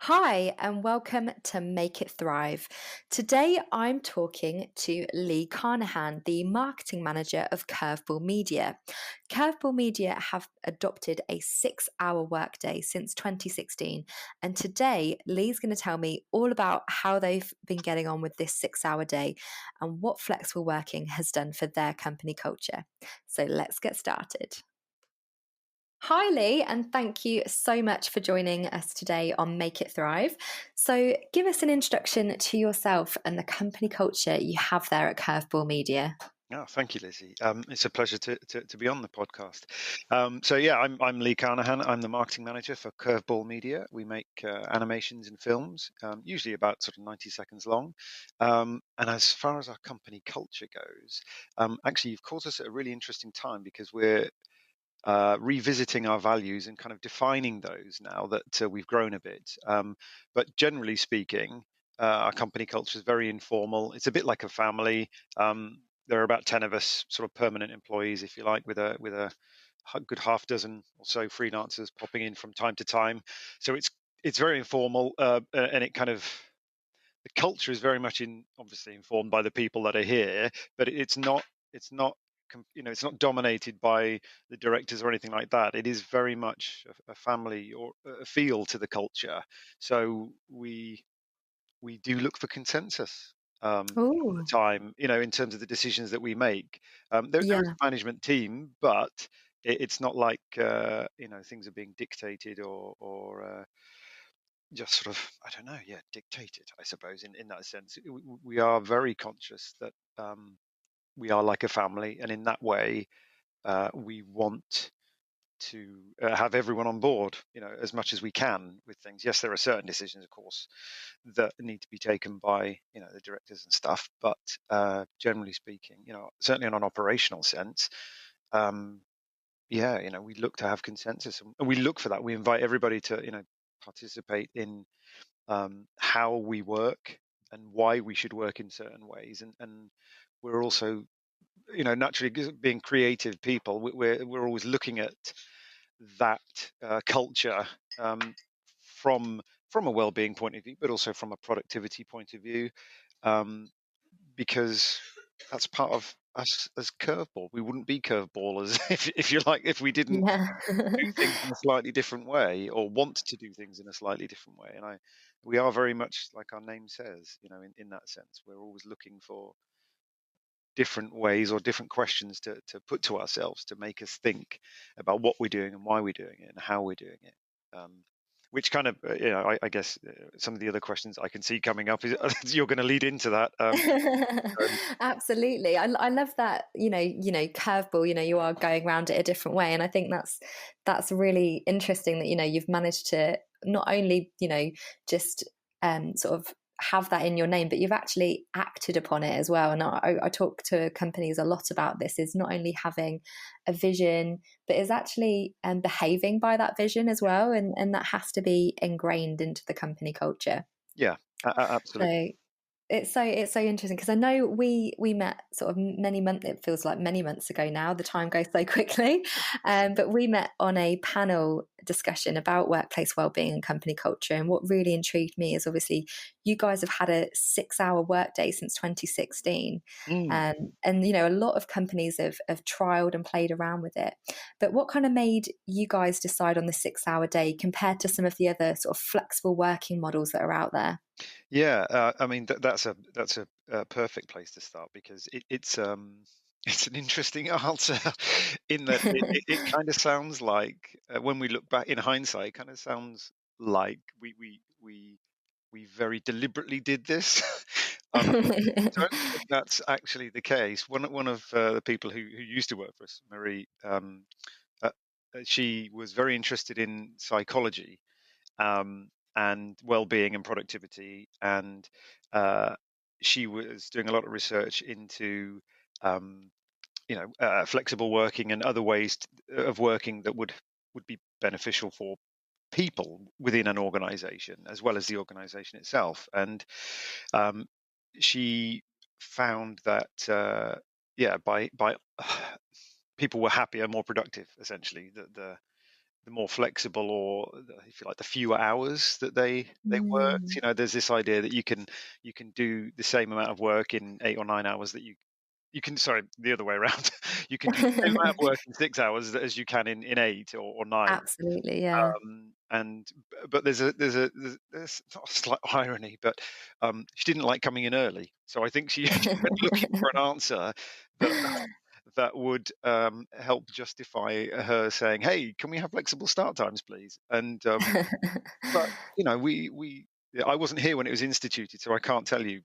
Hi, and welcome to Make It Thrive. Today I'm talking to Lee Carnihan, the marketing manager of Curveball Media. Curveball Media have adopted a 6 hour workday since 2016, and today Lee's going to tell me all about how they've been getting on with this 6 hour day and what flexible working has done for their company culture. So let's get started. Hi, Lee, and thank you so much for joining us today on Make It Thrive. So, give us an introduction to yourself and the company culture you have there at Curveball Media. Oh, thank you, Lizzie. It's a pleasure to be on the podcast. I'm Lee Carnihan. I'm the marketing manager for Curveball Media. We make animations and films, usually about sort of 90 seconds long. And as far as our company culture goes, actually, you've caught us at a really interesting time because we're revisiting our values and kind of defining those now that we've grown a bit. But generally speaking, our company culture is very informal. It's a bit like a family. There are about 10 of us, sort of permanent employees, if you like, with a good half dozen or so freelancers popping in from time to time. So it's very informal, and it kind of the culture is very much obviously informed by the people that are here, but it's not it's not dominated by the directors or anything like that. It is very much a family or a feel to the culture. So we do look for consensus all the Oh, time, in terms of the decisions that we make. There is yeah. a management team, but it's not like things are being dictated or just sort of, I don't know, yeah, dictated, I suppose, in that sense. We are very conscious that we are like a family, and in that way, we want to have everyone on board, as much as we can with things. Yes, there are certain decisions, of course, that need to be taken by, the directors and stuff, but generally speaking, certainly in an operational sense, um, yeah, we look to have consensus, and we look for that. We invite everybody to, participate in how we work and why we should work in certain ways, and we're also, naturally, being creative people, we're always looking at that culture, um, from from a well-being point of view, but also from a productivity point of view, um, because that's part of us as curveball. We wouldn't be curveballers if you like, if we didn't Yeah. do things in a slightly different way or want to do things in a slightly different way. And we are very much like our name says, in that sense. We're always looking for different ways or different questions to put to ourselves to make us think about what we're doing and why we're doing it and how we're doing it. Which kind of, I guess some of the other questions I can see coming up is you're going to lead into that. Um, Absolutely. I love that, curveball, you are going around it a different way. And I think that's really interesting that, you've managed to not only, just sort of have that in your name, but you've actually acted upon it as well. And I talk to companies a lot about this, is not only having a vision, but is actually behaving by that vision as well. And that has to be ingrained into the company culture. yeah, absolutely. So it's so interesting because I know we met sort of many months. It feels like many months ago now. The time goes so quickly, but we met on a panel discussion about workplace wellbeing and company culture. And what really intrigued me is obviously you guys have had a 6 hour workday since 2016, Mm. and a lot of companies have trialed and played around with it. But what kind of made you guys decide on the 6 hour day compared to some of the other sort of flexible working models that are out there? Yeah, I mean that's a perfect place to start because it's it's an interesting answer in that it kind of sounds like, when we look back in hindsight, it kind of sounds like we very deliberately did this. I don't think that's actually the case. One of the people who used to work for us, Marie, uh, she was very interested in psychology, um, and well-being and productivity, and uh, she was doing a lot of research into, um, flexible working and other ways of working that would be beneficial for people within an organization as well as the organization itself. And um, she found that, yeah, by people were happier, more productive, essentially. The the more flexible, or if you like, the fewer hours that they worked. Mm. There's this idea that you can do the same amount of work in 8 or 9 hours that you can, sorry, the other way around. You can do the same amount of work in 6 hours as you can in 8 or 9. Absolutely, yeah. And but there's not a slight irony, but she didn't like coming in early, so I think she she went looking for an answer that that would help justify her saying, "Hey, can we have flexible start times, please?" And but we yeah, I wasn't here when it was instituted, so I can't tell you.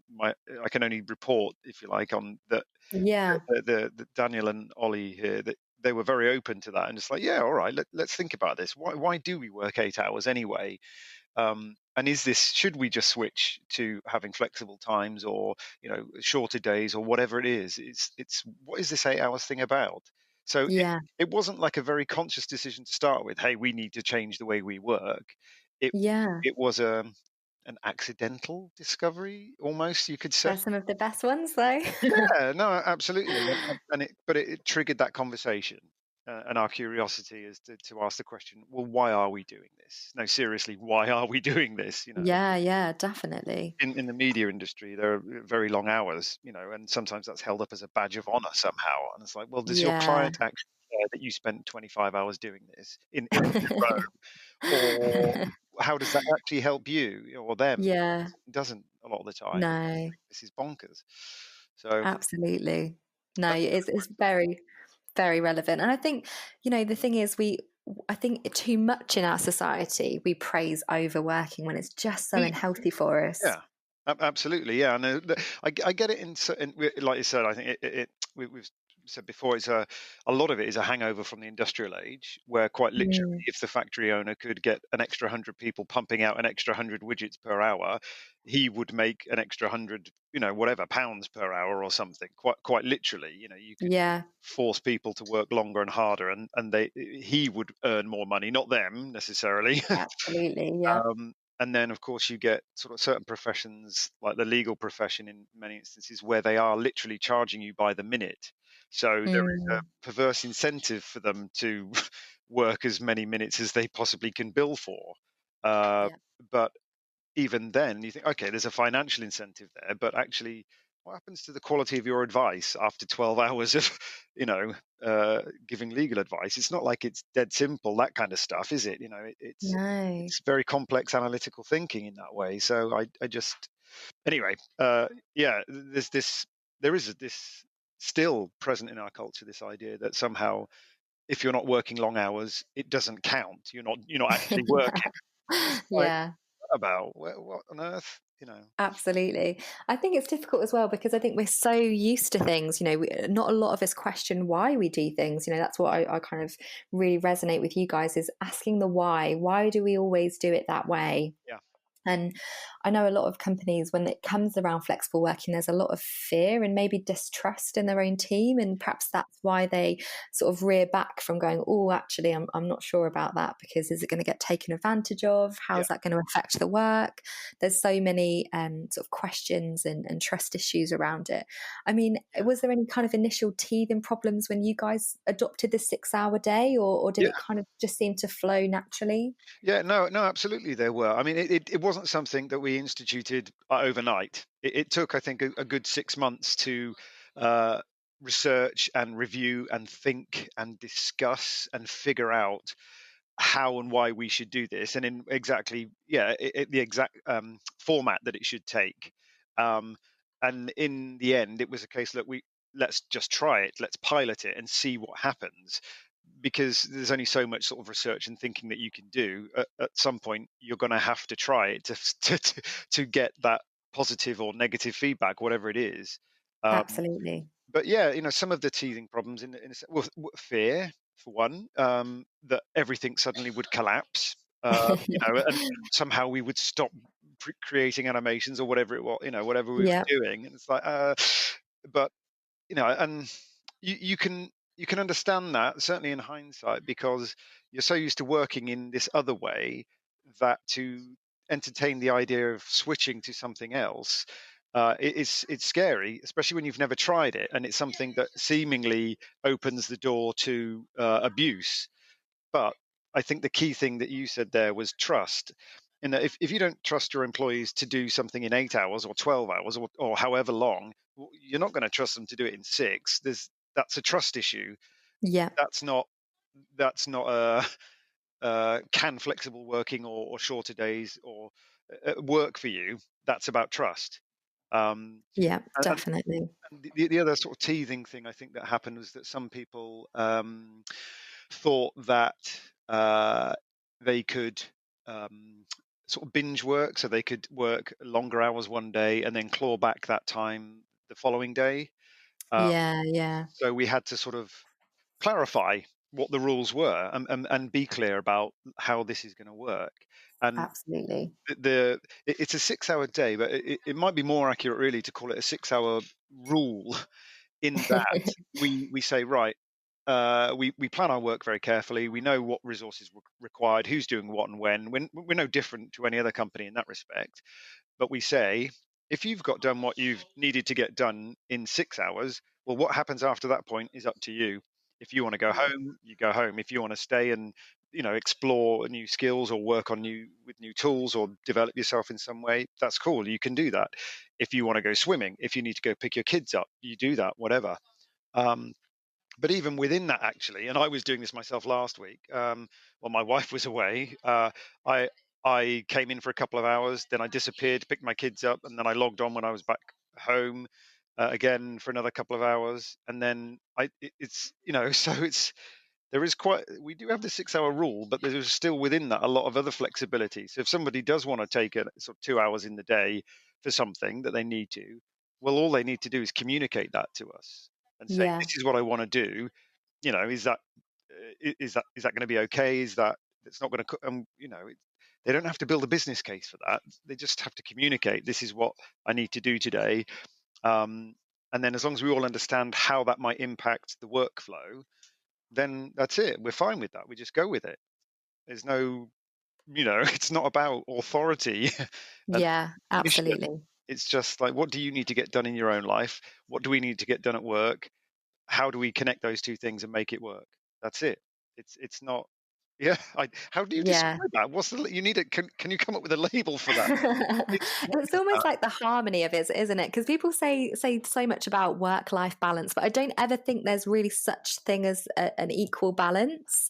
My I can only report, if you like, on that Yeah, the Daniel and Ollie here, that they were very open to that, and just like, yeah, all right, let's think about this. Why do we work 8 hours anyway? And should we just switch to having flexible times, or shorter days, or whatever it is? It's what is this 8 hours thing about? So yeah, it wasn't like a very conscious decision to start with. Hey, we need to change the way we work. It yeah. it was an accidental discovery, almost, you could say. They're some of the best ones, though. Yeah, no, absolutely, but it triggered that conversation, and our curiosity is to ask the question, well, why are we doing this? No, seriously, why are we doing this? Yeah, yeah, definitely. In the media industry, there are very long hours, and sometimes that's held up as a badge of honor somehow. And it's like, well, does your Yeah. client actually care that you spent 25 hours doing this in a row, or how does that actually help you or them? Yeah. It doesn't a lot of the time. No, This is bonkers. So absolutely. No, that's it's very, very relevant. And I think, the thing is, I think too much in our society, we praise overworking when it's just so Mm, unhealthy for us. yeah, absolutely. Yeah, no, I get it. Like you said, I think we've said before, a lot of it is a hangover from the industrial age, where quite literally, Mm, if the factory owner could get an extra 100 people pumping out an extra 100 widgets per hour, he would make an extra 100, whatever, pounds per hour or something. Quite literally, you could yeah, force people to work longer and harder, and he would earn more money, not them necessarily. absolutely. Yeah. And then, of course, you get sort of certain professions, like the legal profession, in many instances, where they are literally charging you by the minute. So there is a Mm, perverse incentive for them to work as many minutes as they possibly can bill for. Uh, yeah. but even then, you think, okay, there's a financial incentive there, but actually, what happens to the quality of your advice after 12 hours of, you know, giving legal advice? It's not like it's dead simple, that kind of stuff, is it? No. It's very complex analytical thinking in that way. So I just, anyway, yeah, there is this still present in our culture, this idea that somehow, if you're not working long hours, it doesn't count. You're not actually working. It's like, Yeah. about what on earth, Absolutely. I think it's difficult as well because I think we're so used to things. Not a lot of us question why we do things. That's what I kind of really resonate with you guys is asking the why. Why do we always do it that way? Yeah, And I know a lot of companies, when it comes around flexible working, there's a lot of fear and maybe distrust in their own team. And perhaps that's why they sort of rear back from going, oh, actually, I'm not sure about that because is it going to get taken advantage of? yeah, How's that going to affect the work? There's so many sort of questions and trust issues around it. I mean, yeah, was there any kind of initial teething problems when you guys adopted the 6 hour day, or did yeah. it kind of just seem to flow naturally? Yeah, no, no, absolutely there were. I mean, it wasn't something that we instituted overnight. It took, I think, a good 6 months to uh, research and review and think and discuss and figure out how and why we should do this, and in exactly, yeah, the exact format that it should take. Um, and in the end, it was a case that let's just try it, let's pilot it, and see what happens, because there's only so much sort of research and thinking that you can do. At some point, you're going to have to try it to get that positive or negative feedback, whatever it is. Um, Absolutely. but yeah, some of the teething problems well, fear, for one, that everything suddenly would collapse, and somehow we would stop creating animations or whatever it was, whatever we Yeah. were doing, and it's like, but and you can understand that, certainly in hindsight, because you're so used to working in this other way, that to entertain the idea of switching to something else, it's scary, especially when you've never tried it, and it's something that seemingly opens the door to abuse. but I think the key thing that you said there was trust. In that if you don't trust your employees to do something in 8 hours or 12 hours or however long, you're not going to trust them to do it in six. That's a trust issue. Yeah. That's not a can flexible working or shorter days or work for you. That's about trust. Um, Yeah, and definitely. the other sort of teething thing I think that happened was that some people thought that they could um, sort of binge work, so they could work longer hours one day and then claw back that time the following day. Um, Yeah, yeah, so we had to sort of clarify what the rules were and be clear about how this is going to work. And absolutely. it's a 6 hour day, but it might be more accurate really to call it a 6 hour rule in that we say, right, we plan our work very carefully. We know what resources required, who's doing what and when. We're no different to any other company in that respect. But we say, if you've got done what you've needed to get done in 6 hours, well, what happens after that point is up to you. If you want to go Yeah. home, you go home. If you want to stay and explore new skills or work on new tools or develop yourself in some way, that's cool. You can do that. If you want to go swimming, if you need to go pick your kids up, you do that. Whatever. Um, but even within that, actually, and I was doing this myself last week. While my wife was away, I I came in for a couple of hours, then I disappeared, picked my kids up, and then I logged on when I was back home again for another couple of hours, and then it's so it's there is quite we do have the 6 hour rule, but there's still within that a lot of other flexibility. So if somebody does want to take a sort of 2 hours in the day for something that they need to, well, all they need to do is communicate that to us and say, Yeah. "This is what I want to do." Is that is that going to be okay? Is that it's not going to? They don't have to build a business case for that. They just have to communicate. This is what I need to do today. Um, and then as long as we all understand how that might impact the workflow, then that's it. We're fine with that. We just go with it. There's no, it's not about authority and Yeah, mission. absolutely. It's just like, what do you need to get done in your own life? What do we need to get done at work? How do we connect those two things and make it work? That's it. It's not. Yeah. How do you Yeah. describe that? You need it? Can you come up with a label for that? What It's is almost that? like the harmony of it, isn't it? Because people say so much about work-life balance, but I don't ever think there's really such thing as an equal balance.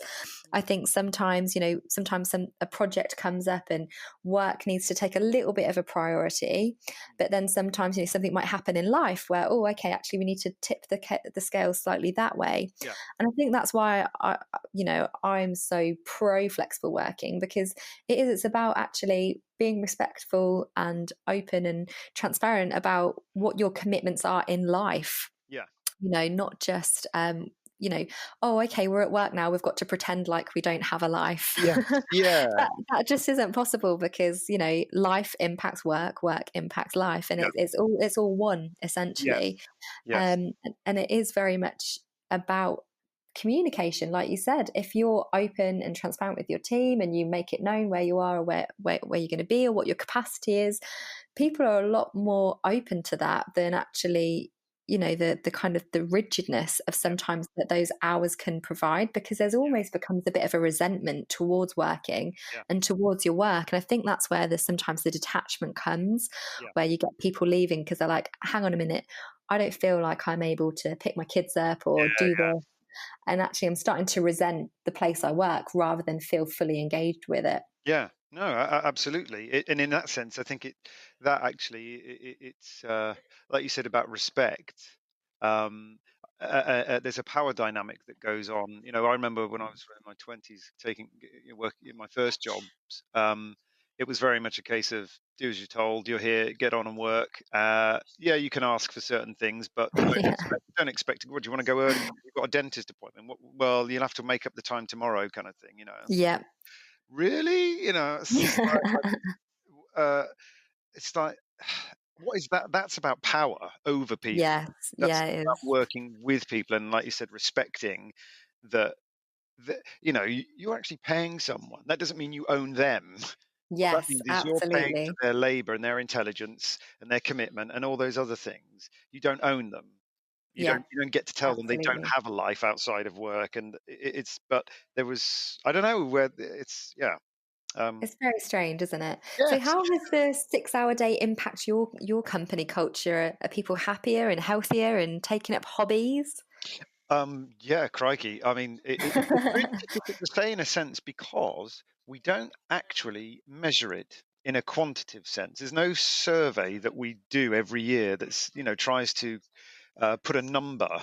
I think sometimes, sometimes a project comes up and work needs to take a little bit of a priority, but then sometimes, something might happen in life where, oh, okay, actually, we need to tip the scale slightly that way. Yeah. And I think that's why I'm so pro flexible working, because it's about actually being respectful and open and transparent about what your commitments are in life, Yeah. not just oh, okay, we're at work now, we've got to pretend like we don't have a life. Yes. Yeah. That just isn't possible, because life impacts work, work impacts life, and Yeah. it's all one, Yes. essentially. Yes. And it is very much about communication. Like you said, if you're open and transparent with your team and you make it known where you are, or where you're going to be, or what your capacity is, people are a lot more open to that than actually the kind of the rigidness of Yeah. sometimes that those hours can provide, because there's Yeah. almost becomes a bit of a resentment towards working Yeah. and towards your work. And I think that's where there's sometimes the detachment comes, Yeah. where you get people leaving because they're like, hang on a minute, I don't feel like I'm able to pick my kids up or Yeah. do this. And actually, I'm starting to resent the place I work rather than feel fully engaged with it. Yeah, no, absolutely. And in that sense, I think that actually it's like you said about respect. Um, there's a power dynamic that goes on. I remember when I was in my 20s taking work in my first jobs. It was very much a case of do as you're told. You're here, get on and work. Yeah, you can ask for certain things, but Yeah. don't expect. What do you want to go early? You've got a dentist appointment. Well, you'll have to make up the time tomorrow, kind of thing. Yeah. Really? Uh, it's like, what is that? That's about power over people. Yes. That's Yeah, it about is. working with people, and like you said, respecting that. You're actually paying someone. That doesn't mean you own them. What that Yes, means is you're paying for absolutely. their labor and their intelligence and their commitment and all those other things. You don't own them. Yeah, You don't get to tell them they don't absolutely. have a life outside of work, and it's. But there was, I don't know where it's. Yeah. Um, It's very strange, isn't it? So yes. how has the 6-hour day impact your company culture? Are people happier and healthier and taking up hobbies? Yeah, crikey. I mean, it's really difficult to say in a sense because we don't actually measure it in a quantitative sense. There's no survey that we do every year that's, tries to put a number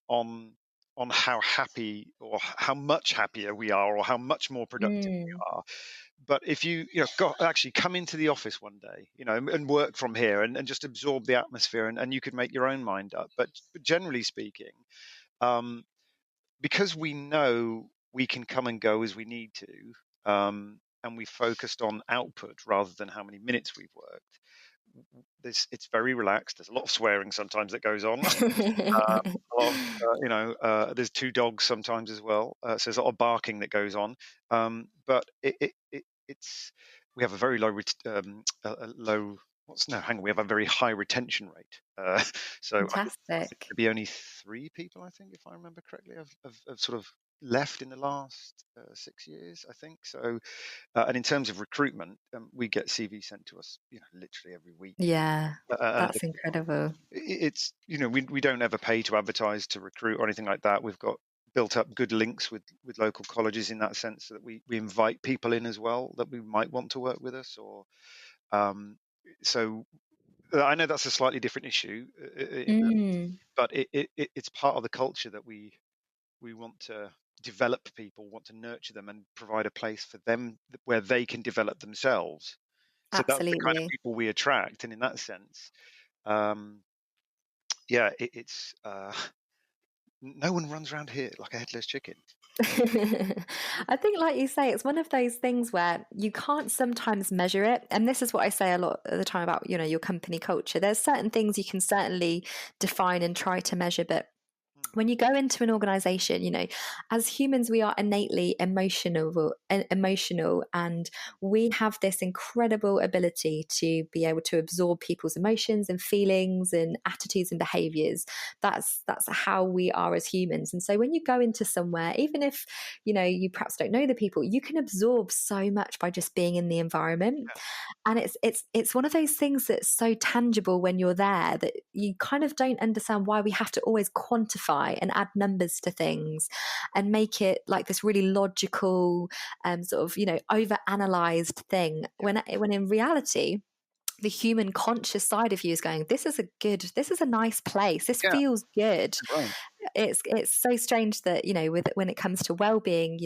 on how happy or how much happier we are or how much more productive Mm, we are. But if actually come into the office one day, and work from here and just absorb the atmosphere, and you could make your own mind up. But generally speaking, um, because we know we can come and go as we need to, and we focused on output rather than how many minutes we've worked. It's very relaxed. There's a lot of swearing sometimes that goes on. A lot of, there's two dogs sometimes as well. So there's a lot of barking that goes on. But it's we have a very low a low. What's no? Hang on. We have a very high retention rate. So I think fantastic. maybe only 3 people, I think, if I remember correctly, have sort of left in the last 6 years, I think. So, and in terms of recruitment, we get CVs sent to us, literally every week. Yeah, And that's incredible. it's we don't ever pay to advertise to recruit or anything like that. We've got built up good links with local colleges in that sense, so that we invite people in as well that we might want to work with us. Or so I know that's a slightly different issue, Mm, but it's part of the culture that we want to develop people, want to nurture them, and provide a place for them where they can develop themselves. So that's the kind of absolutely. people we attract, and in that sense, um, yeah, it's no one runs around here like a headless chicken. I think, like you say, it's one of those things where you can't sometimes measure it. And this is what I say a lot of the time about, your company culture. There's certain things you can certainly define and try to measure, but Mm, when you go into an organization, as humans, we are innately emotional, and mm, we have this incredible ability to be able to absorb people's emotions and feelings and attitudes and behaviors. That's how we are as humans. And so when you go into somewhere, even if you perhaps don't know the people, you can absorb so much by just being in the environment. yeah, And it's one of those things that's so tangible when you're there that you kind of don't understand why we have to always quantify and add numbers to things and make it like this really logical, sort of over analyzed thing, yeah, when in reality the human conscious side of you is going, this is a nice place, this yeah, feels good. right, It's so strange that with when it comes to well-being,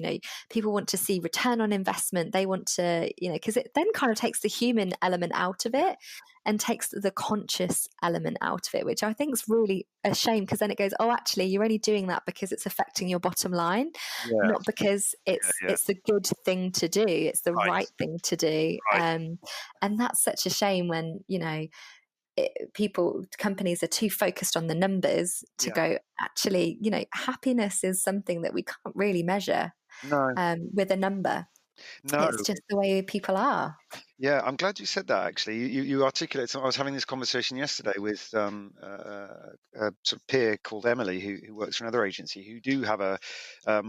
people want to see return on investment. They want to, because it then kind of takes the human element out of yeah, it and takes the conscious element out of it, which I think is really a shame, because then it goes, oh, actually you're only doing that because it's affecting your bottom line, yeah, not because yeah, it's yeah, it's the good thing to do, it's the right, right thing to do. right, And that's such a shame when companies are too focused on the numbers to yeah, go, actually, happiness is something that we can't really measure no, with a number. no. It's just the way people are. Yeah, I'm glad you said that. Actually, you articulate. So I was having this conversation yesterday with a sort of peer called Emily, who works for another agency, who do have a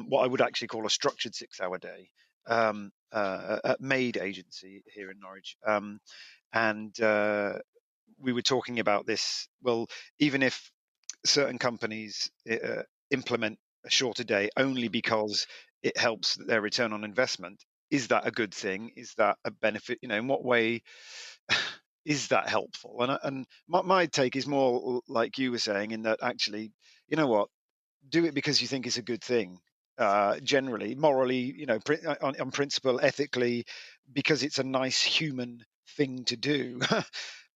what I would actually call a structured 6-hour day, at Maid agency here in Norwich, and we were talking about this. Well, even if certain companies implement a shorter day only because it helps their return on investment, is that a good thing? Is that a benefit? In what way is that helpful? And my take is more like you were saying, in that actually, you know what, do it because you think it's a good thing. Generally, morally, on principle, ethically, because it's a nice human thing to do.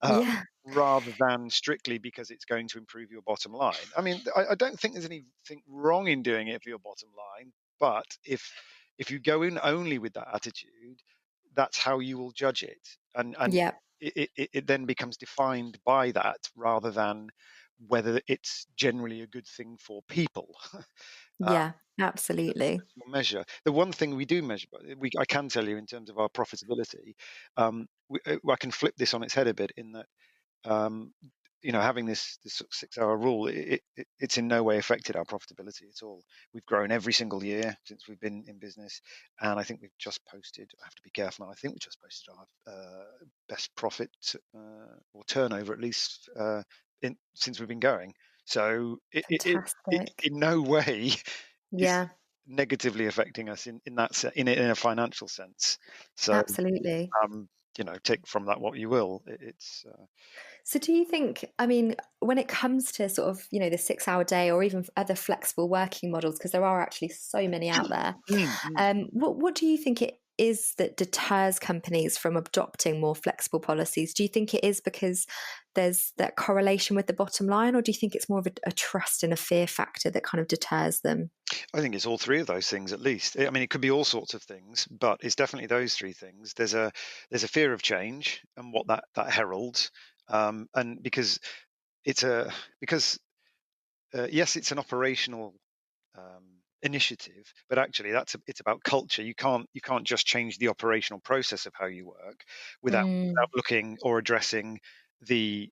uh, Yeah, Rather than strictly because it's going to improve your bottom line. I mean, I don't think there's anything wrong in doing it for your bottom line, but if you go in only with that attitude, that's how you will judge it, and yeah, it then becomes defined by that rather than whether it's generally a good thing for people. uh, yeah, absolutely. that's your measure. The one thing we do measure, but I can tell you in terms of our profitability, I can flip this on its head a bit in that, um, having this sort of 6-hour rule, it's in no way affected our profitability at all. We've grown every single year since we've been in business, and I think we've just posted. I have to be careful now. I think we just posted our best profit or turnover, at least since we've been going. So it Fantastic. in no way is Yeah, negatively affecting us in a financial sense. So absolutely. take from that what you will. It's So do you think, I mean, when it comes to sort of, the 6-hour day or even other flexible working models, because there are actually so many out there, Mm, mm. what do you think it is that deters companies from adopting more flexible policies? Do you think it is because there's that correlation with the bottom line, or do you think it's more of a trust and a fear factor that kind of deters them? I think it's all three of those things at least. I mean, it could be all sorts of things, but it's definitely those three things. There's a fear of change and what that heralds, and it's a because yes, it's an operational initiative, but actually it's about culture. You can't just change the operational process of how you work without Mm, looking or addressing the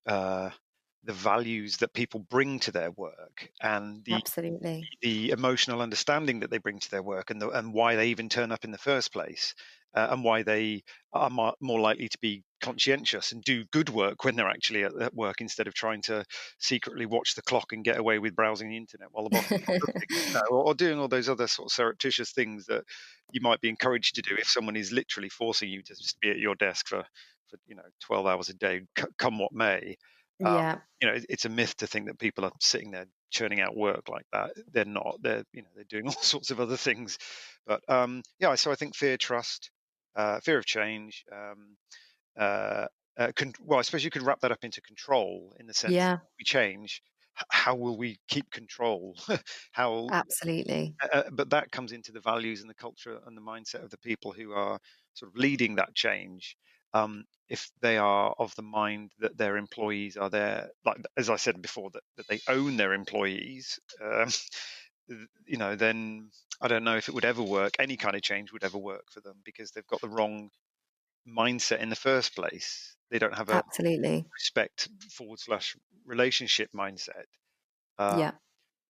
values that people bring to their work and absolutely. the emotional understanding that they bring to their work and why they even turn up in the first place, and why they are more likely to be conscientious and do good work when they're actually at work instead of trying to secretly watch the clock and get away with browsing the internet while the boss is looking, or doing all those other sort of surreptitious things that you might be encouraged to do if someone is literally forcing you to just be at your desk for 12 hours a day, come what may. Um, Yeah, it's a myth to think that people are sitting there churning out work like that. They're not. They're doing all sorts of other things. But yeah, so I think fear, trust, fear of change. Uh, well, I suppose you could wrap that up into control in the sense yeah, we change. How will we keep control? How absolutely. But that comes into the values and the culture and the mindset of the people who are sort of leading that change. If they are of the mind that their employees are there, like as I said before, that they own their employees, then I don't know if it would ever work. Any kind of change would ever work for them because they've got the wrong mindset in the first place. They don't have a Absolutely. respect / relationship mindset. Uh, Yeah.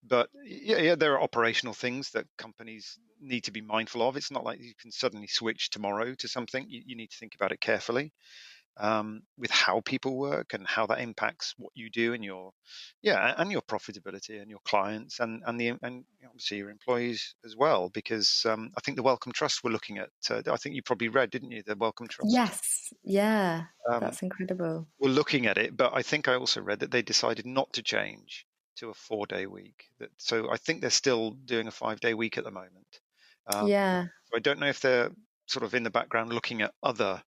but yeah, there are operational things that companies need to be mindful of. It's not like you can suddenly switch tomorrow to something. You need to think about it carefully, with how people work and how that impacts what you do and your profitability and your clients and obviously your employees as well. Because I think the Welcome Trust we're looking at. I think you probably read, didn't you, the Welcome Trust? Yes. Yeah. Um, That's incredible. we're looking at it, but I think I also read that they decided not to change to a 4-day week. So I think they're still doing a 5-day week at the moment. Um, Yeah. so I don't know if they're sort of in the background looking at other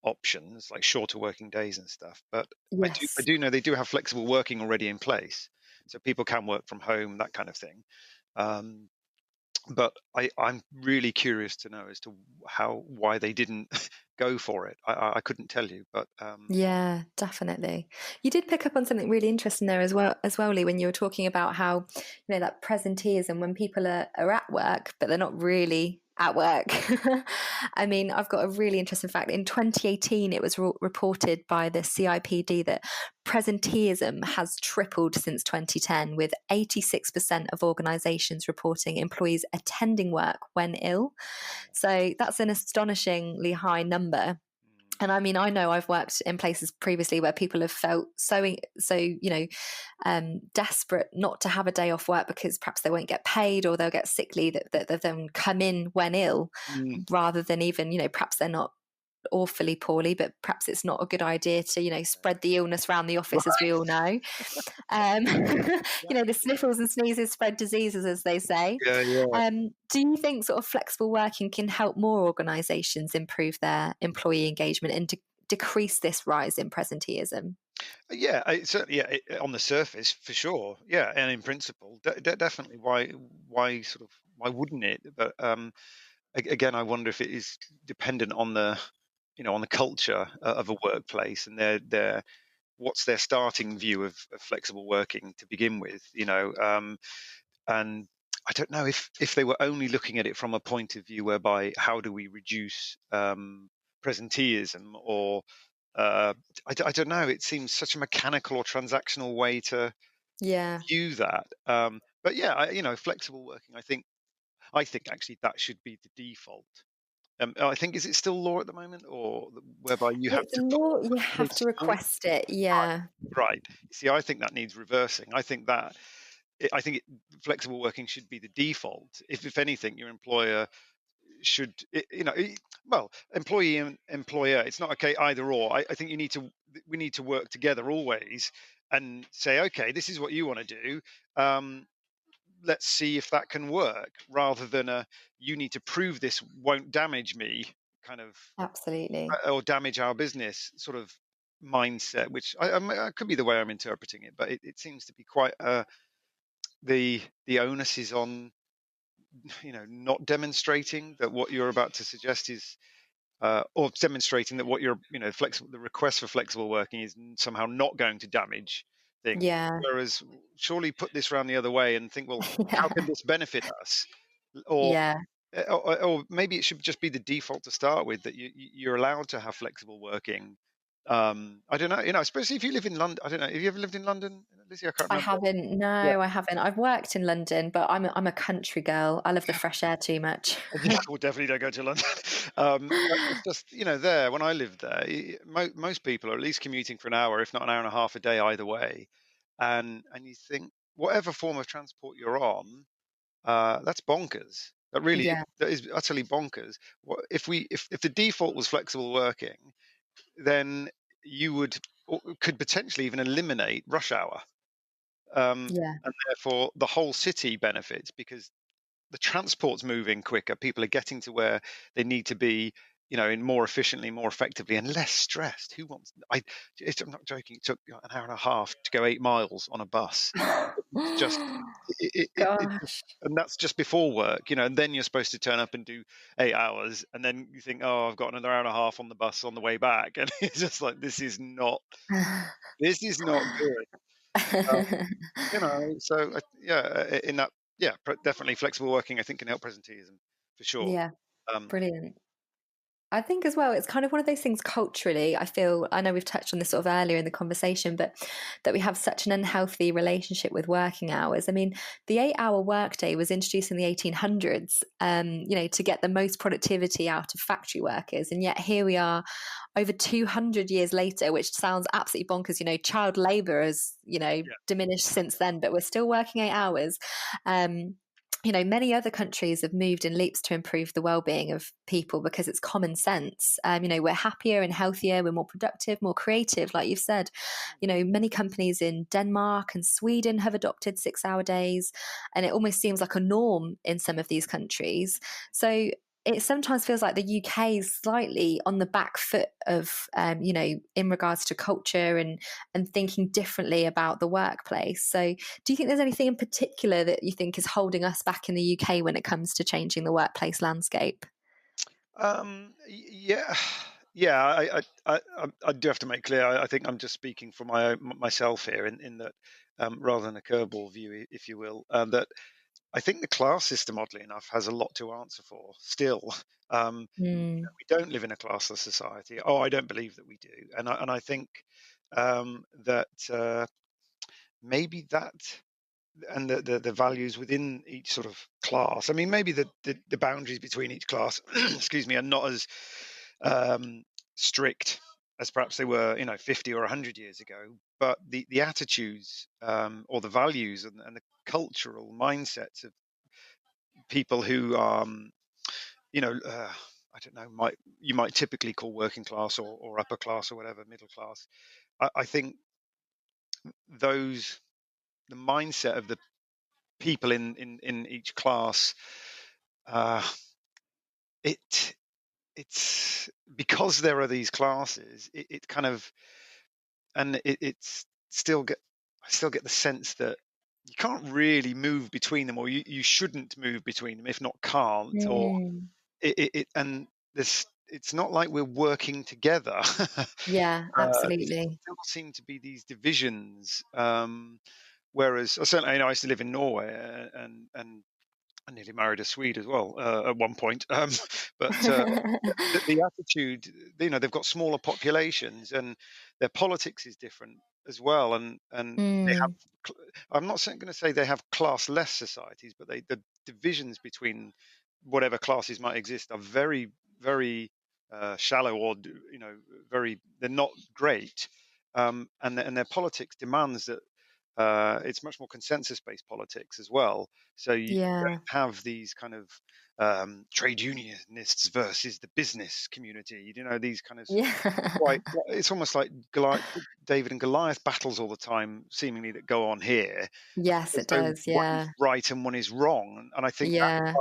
options like shorter working days and stuff. But I Yes. do know they do have flexible working already in place, so people can work from home, that kind of thing. Um, but I'm really curious to know as to why they didn't go for it. I couldn't tell you, but Yeah, definitely. You did pick up on something really interesting there as well, Lee, when you were talking about how, that presenteeism when people are at work, but they're not really at work. I mean, I've got a really interesting fact. In 2018, it was reported by the CIPD that presenteeism has tripled since 2010, with 86% of organizations reporting employees attending work when ill. So that's an astonishingly high number. mm, And I mean, I know I've worked in places previously where people have felt desperate not to have a day off work because perhaps they won't get paid or they'll get sick leave that then come in when ill, mm, rather than even, perhaps they're not awfully poorly, but perhaps it's not a good idea to, spread the illness around the office, as we all know. Um, the sniffles and sneezes spread diseases, as they say. yeah, yeah. Do you think sort of flexible working can help more organisations improve their employee engagement and decrease this rise in presenteeism? Yeah, certainly. Yeah, on the surface, for sure. Yeah, and in principle, definitely. Why wouldn't it? But again, I wonder if it is dependent on the culture of a workplace and their what's their starting view of flexible working to begin with. And I don't know if they were only looking at it from a point of view whereby how do we reduce presenteeism, or Uh, I don't know. It seems such a mechanical or transactional way to Yeah. view that. But yeah, flexible working. I think actually that should be the default. I think, is it still law at the moment, or whereby you have It's a to law, you put have to support? request it. Yeah. Right. See, I think that needs reversing. I think flexible working should be the default. If anything, your employer should, well, employee and employer. It's not okay either or. I think we need to work together always and say, okay, this is what you want to do. Um, let's see if that can work, rather than you need to prove this won't damage me kind of, Absolutely. or damage our business sort of mindset, which I could be the way I'm interpreting it, but it seems to be quite the onus is on, not demonstrating that what you're about to suggest is, or demonstrating that what you're, flexible, the request for flexible working is somehow not going to damage things. Yeah. Whereas, surely put this around the other way and think, well, how can Yeah. this benefit us? Or Yeah. or maybe it should just be the default to start with, that you're allowed to have flexible working. I don't know, especially if you live in London. I don't know. Have you ever lived in London, Lizzie? I can't I remember. haven't. Yeah, No, I haven't. I've worked in London, but I'm a country girl. I love the fresh air too much. yeah. Well, definitely don't go to London. But it's just, there when I lived there, most people are at least commuting for an hour, if not an hour and a half a day, either way. And you think, whatever form of transport you're on, that's bonkers. Yeah. That is utterly bonkers. If the default was flexible working, then you could potentially even eliminate rush hour, Yeah. and therefore the whole city benefits, because the transport's moving quicker. People are getting to where they need to be, in more efficiently, more effectively, and less stressed. Who wants? I'm not joking. It took an hour and a half to go 8 miles on a bus. It's just, Gosh. and that's just before work, and then you're supposed to turn up and do 8 hours, and then you think, oh, I've got another hour and a half on the bus on the way back, and it's just like, this is not good. Um, so yeah, in that, yeah, definitely flexible working, I think, can help presenteeism for sure. Yeah. Um, Brilliant. I think as well, it's kind of one of those things culturally. I know we've touched on this sort of earlier in the conversation, but that we have such an unhealthy relationship with working hours. I mean, the 8-hour workday was introduced in the 1800s, to get the most productivity out of factory workers. And yet here we are over 200 years later, which sounds absolutely bonkers. Child labor has, yeah. diminished since then, but we're still working 8 hours. Um, many other countries have moved in leaps to improve the well-being of people because it's common sense. We're happier and healthier, we're more productive, more creative, like you've said. Many companies in Denmark and Sweden have adopted 6-hour days, and it almost seems like a norm in some of these countries. So it sometimes feels like the UK is slightly on the back foot of, in regards to culture and thinking differently about the workplace. So, do you think there's anything in particular that you think is holding us back in the UK when it comes to changing the workplace landscape? Yeah, yeah. I do have to make clear. I think I'm just speaking for myself here, in that, rather than a curveball view, if you will, that I think the class system, oddly enough, has a lot to answer for still. Mm, We don't live in a classless society. Oh, I don't believe that we do, and I think, that, maybe that, and the values within each sort of class. I mean, maybe the boundaries between each class, excuse me, are not as, um, strict as perhaps they were, 50 or 100 years ago. But the attitudes, or the values, and the cultural mindsets of people who, I don't know, you might typically call working class, or upper class, or whatever, middle class. I think those the mindset of the people in each class, uh, it it's because there are these classes, it kind of, and it's still get I still get the sense that you can't really move between them, or you shouldn't move between them, if not can't, or mm, and this it's not like we're working together. yeah, There absolutely. still seem to be these divisions. Whereas, certainly, I used to live in Norway, and I nearly married a Swede as well at one point. But the attitude, they've got smaller populations and their politics is different as well. And they have, Mm, I'm not going to say they have class-less societies, but the divisions between whatever classes might exist are very, very shallow, or very, they're not great. And their politics demands that it's much more consensus-based politics as well. So you yeah. don't have these kind of trade unionists versus the business community. These kind of Yeah. quite. It's almost like David and Goliath battles all the time, seemingly, that go on here, Yes, as it though does. one is Yeah. right and one is wrong. And I think Yeah.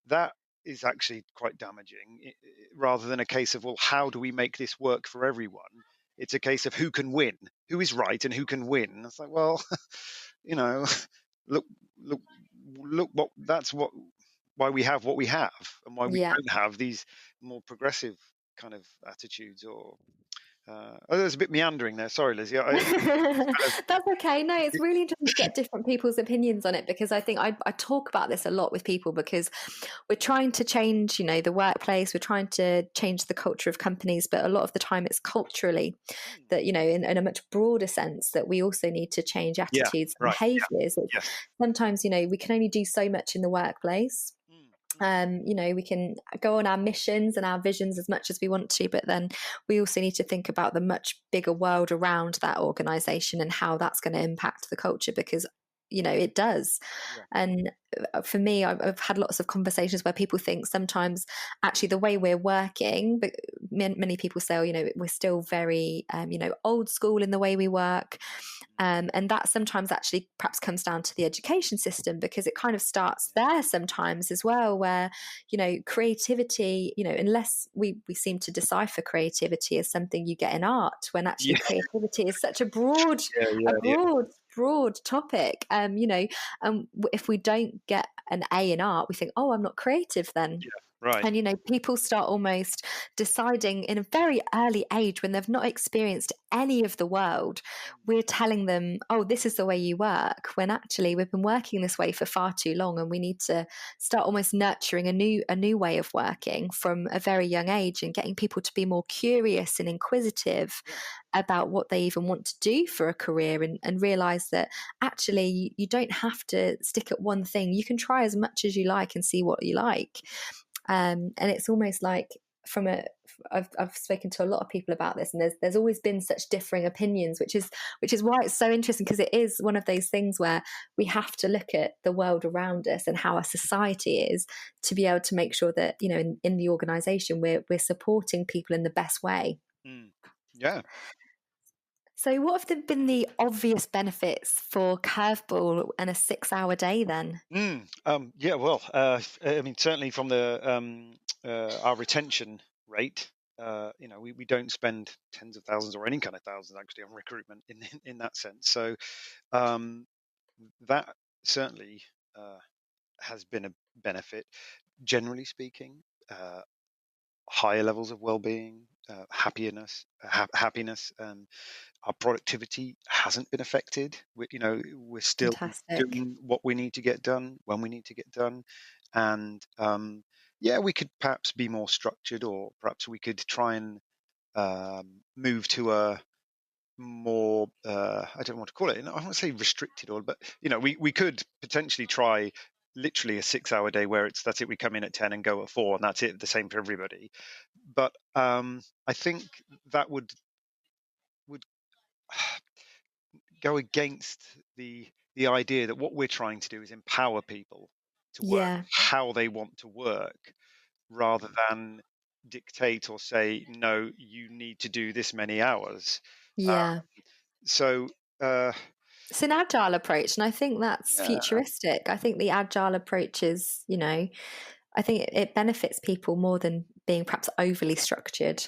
that is actually quite damaging, rather than a case of, well, how do we make this work for everyone? It's a case of who can win, who is right, and who can win. It's like, well, you know, look, look, look. Why we have what we have, and why we Yeah. don't have these more progressive kind of attitudes. Or there's a bit meandering there. Sorry, Lizzie. Kind of, That's okay. No, it's really interesting to get different people's opinions on it, because I think I talk about this a lot with people, because we're trying to change, the workplace, we're trying to change the culture of companies, but a lot of the time it's culturally that, in a much broader sense, that we also need to change yeah, attitudes and right, behaviors. yes, Sometimes, we can only do so much in the workplace. mm, mm, We can go on our missions and our visions as much as we want to, but then we also need to think about the much bigger world around that organization and how that's going to impact the culture, because it does. yeah, And for me, I've had lots of conversations where people think sometimes actually the way we're working, but many people say, oh, we're still very old school in the way we work. And that sometimes actually perhaps comes down to the education system, because it kind of starts there sometimes as well, where creativity, unless we seem to decipher creativity as something you get in art, when actually yeah, creativity is such a broad yeah, a yeah, yeah, broad broad topic. If we don't get an A in art, we think, oh, I'm not creative then. yeah, right, And people start almost deciding in a very early age, when they've not experienced any of the world, we're telling them, oh, this is the way you work, when actually we've been working this way for far too long, and we need to start almost nurturing a new way of working from a very young age, and getting people to be more curious and inquisitive yeah, about what they even want to do for a career, and realize that actually you don't have to stick at one thing. You can try as much as you like and see what you like. And it's almost like, from a I've spoken to a lot of people about this, and there's always been such differing opinions, which is why it's so interesting, because it is one of those things where we have to look at the world around us and how our society is, to be able to make sure that in the organization we're supporting people in the best way. mm, yeah. So what have been the obvious benefits for Curveball and a 6-hour day then? Yeah, well, I mean, certainly from the our retention rate, we don't spend tens of thousands or any kind of thousands actually on recruitment in that sense. So um, that certainly has been a benefit. Generally speaking, higher levels of well-being, happiness. Our productivity hasn't been affected. We're still Fantastic. doing what we need to get done when we need to get done, and yeah, we could perhaps be more structured, or perhaps we could try and move to a more I don't want to call it, I don't want to say restricted, or but we could potentially try literally a 6-hour day where that's it, we come in at 10 and go at 4, and that's it, the same for everybody. But I think that would go against the idea that what we're trying to do is empower people to work Yeah. how they want to work, rather than dictate or say, no, you need to do this many hours. uh, Yeah. so uh, It's an agile approach, and I think that's yeah. futuristic. I think the agile approach is, I think it benefits people more than being perhaps overly structured.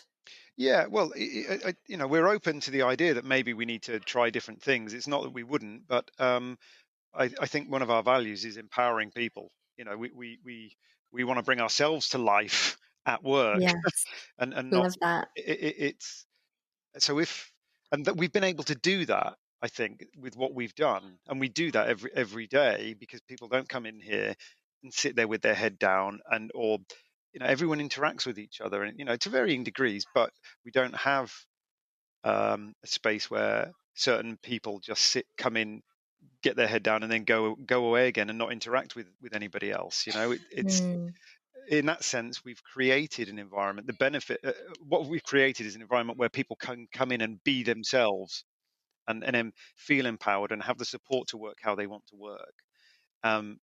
Yeah, well, we're open to the idea that maybe we need to try different things. It's not that we wouldn't, but I think one of our values is empowering people. We want to bring ourselves to life at work, Yes, and not love that. it's so if and that we've been able to do that. I think with what we've done, and we do that every day, because people don't come in here and sit there with their head down, or everyone interacts with each other, and to varying degrees, but we don't have a space where certain people just come in, get their head down, and then go away again and not interact with anybody else. It's Mm. in that sense, we've created an environment. The benefit, what we've created is an environment where people can come in and be themselves, and then feel empowered and have the support to work how they want to work. Um,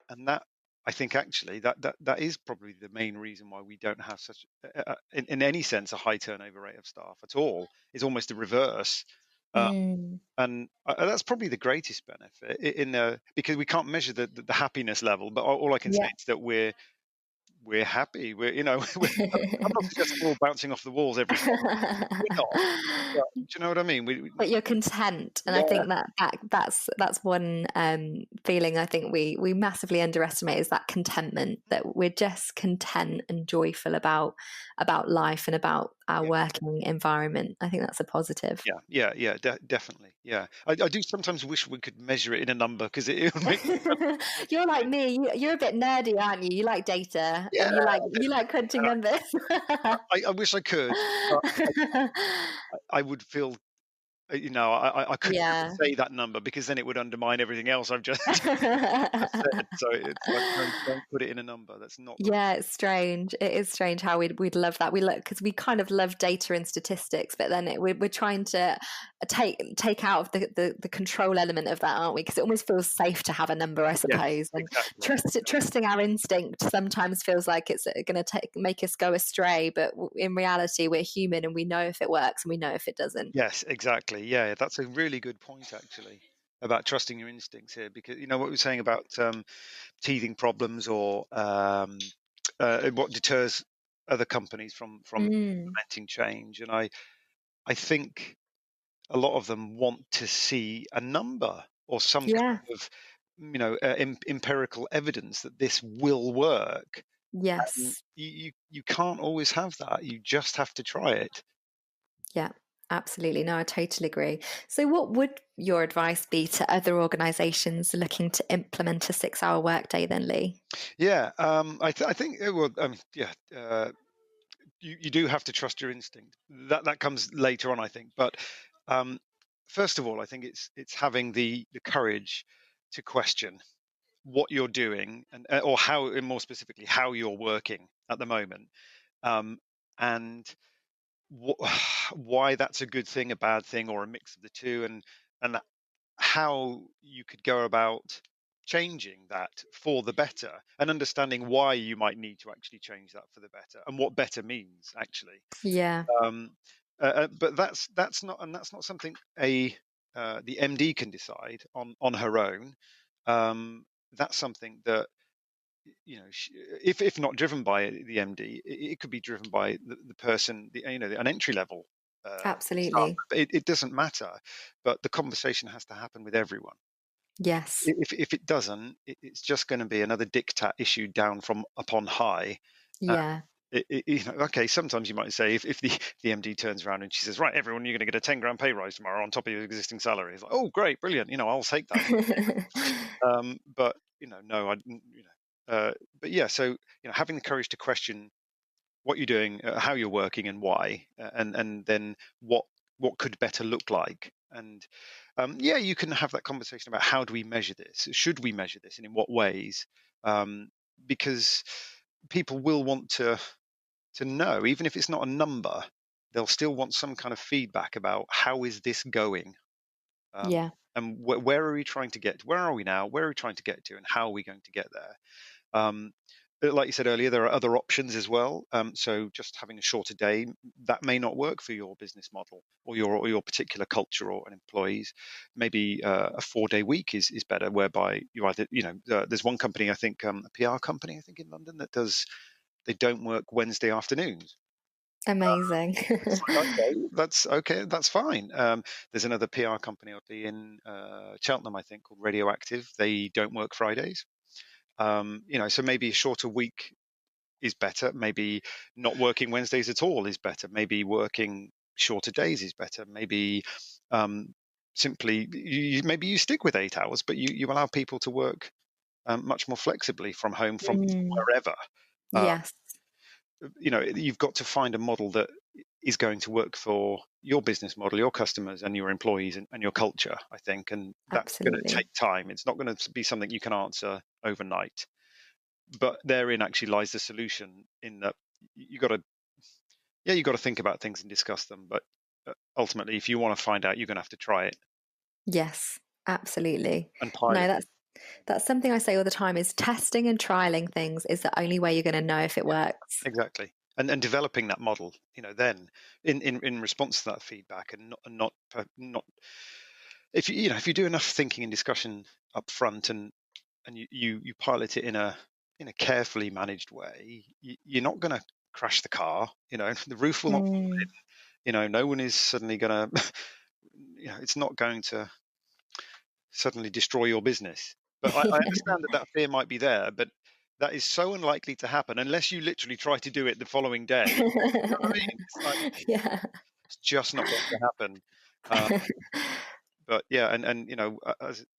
and that, I think, actually, that is probably the main reason why we don't have such, in any sense, a high turnover rate of staff at all. It's almost the reverse. Uh, Mm. and that's probably the greatest benefit because we can't measure the happiness level, but all I can say Yeah. is that we're happy. I'm not suggesting we're all bouncing off the walls every day. We're not. But do you know what I mean? But you're content, and I Yeah, think that's one feeling I think we massively underestimate, is that contentment, that we're just content and joyful about life and about our yeah, working environment. I think that's a positive. yeah, definitely. Yeah, I do sometimes wish we could measure it in a number, because it would make me feel You're like good. me. You're a bit nerdy, aren't you? You like data, Yeah, and you like crunching and numbers. I wish I could, but I would feel, I couldn't ever Yeah. say that number, because then it would undermine everything else I've just said. So it's like, no, don't put it in a number. That's not the. Yeah, it's strange. It is strange how we'd love that. We look, because we kind of love data and statistics, but then we're trying to take out of the control element of that, aren't we? Because it almost feels safe to have a number, I Yes, suppose. And exactly. trusting our instinct sometimes feels like it's going to make us go astray. But in reality, we're human, and we know if it works and we know if it doesn't. Yes, exactly. Yeah, that's a really good point, actually, about trusting your instincts here, because what we were saying about teething problems, or what deters other companies from Mm, implementing change. And I think a lot of them want to see a number, or some yeah. kind of empirical evidence that this will work. And Yes. you can't always have that. You just have to try it. Yeah, absolutely. No, I totally agree. So, what would your advice be to other organizations looking to implement a 6-hour workday then, Lee? Yeah, I think, well, yeah, you do have to trust your instinct. That comes later on, I think. But um, first of all, I think it's having the courage to question what you're doing, and or how, and more specifically, how you're working at the moment, um, and why that's a good thing, a bad thing, or a mix of the two, and how you could go about changing that for the better, and understanding why you might need to actually change that for the better, and what better means, actually. Yeah, um, but that's not something the MD can decide on her own. That's something that, if not driven by the MD, it could be driven by the person, an entry level staff. absolutely. But it doesn't matter. But the conversation has to happen with everyone. Yes. If it doesn't, it's just going to be another diktat issued down from upon high. Uh, Yeah. okay, sometimes you might say, if the MD turns around and she says, right, everyone, you're going to get a 10 grand pay rise tomorrow on top of your existing salary. It's like, oh, great, brilliant. I'll take that. But no, but yeah, so having the courage to question what you're doing, how you're working, and why, and then what could better look like. And yeah, you can have that conversation about, how do we measure this? Should we measure this, and in what ways? Because people will want to know, even if it's not a number, they'll still want some kind of feedback about, how is this going, um, Yeah, and where are we trying to get? Where are we now? Where are we trying to get to, and how are we going to get there? Um, but like you said earlier, there are other options as well. So just having a shorter day, that may not work for your business model, or your particular culture or employees. Maybe a 4-day week is better, whereby you either, there's one company, I think, a PR company, I think, in London, that they don't work Wednesday afternoons. amazing. It's like, okay, that's fine. There's another PR company in Cheltenham, I think, called Radioactive. They don't work Fridays. So maybe a shorter week is better. Maybe not working Wednesdays at all is better. Maybe working shorter days is better. Maybe simply maybe you stick with 8 hours, but you allow people to work much more flexibly from home, from Mm, wherever. Uh, yes, you've got to find a model that is going to work for your business model, your customers, and your employees, and your culture, I think. And that's going to absolutely. take time. It's not going to be something you can answer overnight. But therein actually lies the solution, in that you got to, yeah, you got to think about things and discuss them. But ultimately, if you want to find out, you're going to have to try it Yes, absolutely. and No, pilot. that's something I say all the time is testing and trialing things is the only way you're going to know if it Yeah, works. exactly. And developing that model, then in response to that feedback, and not if if you do enough thinking and discussion up front, and you pilot it in a carefully managed way, you're not going to crash the car. The roof will not fall Mm. in. No one is suddenly going to it's not going to suddenly destroy your business. But I understand that fear might be there, but that is so unlikely to happen unless you literally try to do it the following day. You know what I mean? It's like, Yeah. it's just not going to happen. Uh, but yeah, and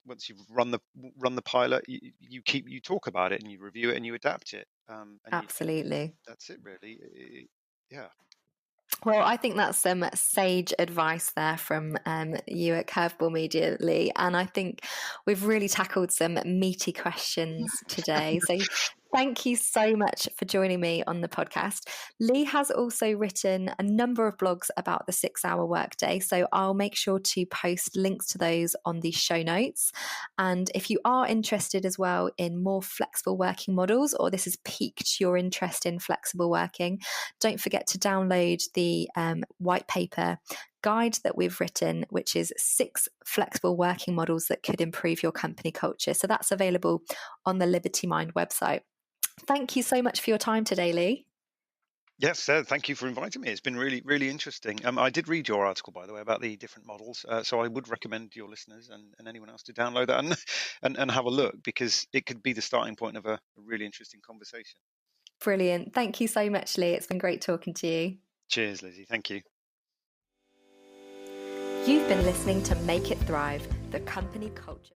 once you've run the pilot, you talk about it and you review it and you adapt it. And Absolutely. that's it really. Yeah. Well, I think that's some sage advice there from you at Curveball Media, Lee. And I think we've really tackled some meaty questions today. So thank you so much for joining me on the podcast. Lee has also written a number of blogs about the 6-hour workday. So I'll make sure to post links to those on the show notes. And if you are interested as well in more flexible working models, or this has piqued your interest in flexible working, don't forget to download the white paper guide that we've written, which is 6 flexible working models that could improve your company culture. So that's available on the Liberty Mind website. Thank you so much for your time today, Lee. Yes, thank you for inviting me. It's been really, really interesting. I did read your article, by the way, about the different models. So I would recommend your listeners and anyone else to download that and, and have a look, because it could be the starting point of a really interesting conversation. Brilliant. Thank you so much, Lee. It's been great talking to you. Cheers, Lizzie. Thank you. You've been listening to Make It Thrive, the company culture.